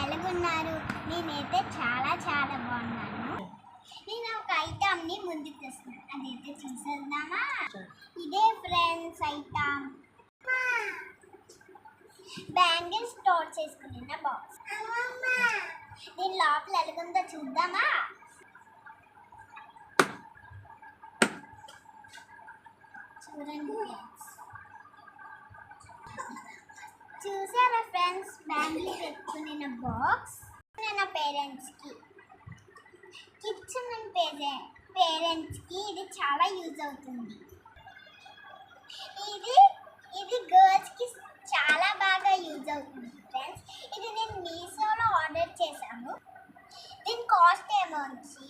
ఎలాగున్నారు? నేనైతే చాలా చాలా బాగున్నాను. నేను ఒక ఐటమ్ని ముందుకు తెస్తున్నాను, అదైతే చూసేద్దామా? ఇదే ఫ్రెండ్స్ ఐటమ్, బ్యాంగిల్స్ స్టోర్ చేసుకున్న బాక్స్. దీని లోపల ఎలాగుందో చూద్దామా? చూడండి ఫ్రెండ్స్, చూసారా ఫ్రెండ్స్? బ్యాంగిల్స్ పెట్టుకున్న బాక్స్. నా పేరెంట్స్కి, కిడ్స్ ఉన్న పేరెంట్స్కి ఇది చాలా యూజ్ అవుతుంది. ఇది ఇది గర్ల్స్కి చాలా బాగా యూజ్ అవుతుంది ఫ్రెండ్స్. ఇది నేను మీషోలో ఆర్డర్ చేశాను. దీని కాస్ట్ ఏమో వచ్చి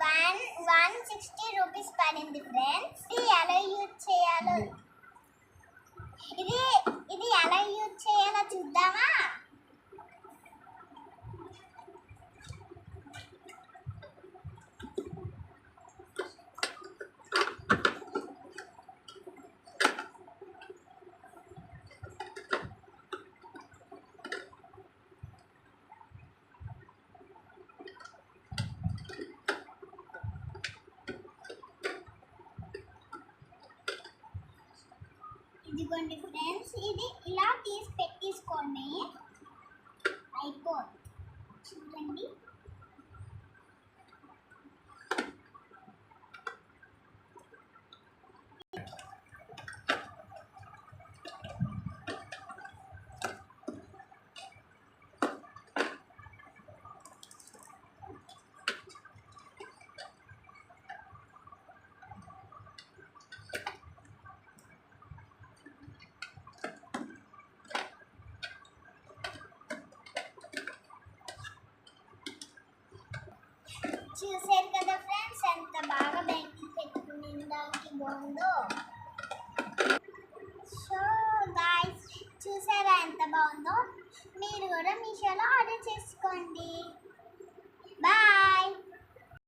160 రూపీస్ పడింది ఫ్రెండ్స్. ఇది ఎలా యూజ్ చేయాలో ఇది ఎలా యూజ్ చేయాలో చూద్దామా? ఇదిగోండి ఫ్రెండ్స్, ఇది ఇలా తీసి పెట్టేసుకోండి, అయిపోతుంది. చూడండి, చూసారు కదా ఫ్రెండ్స్, ఎంత బాగా బ్యాంగిల్ పెట్టుకునే దానికి బాగుందో. సో గాయ్స్, చూసారా ఎంత బాగుందో? మీరు కూడా మీషోలో ఆర్డర్ చేసుకోండి. బాయ్.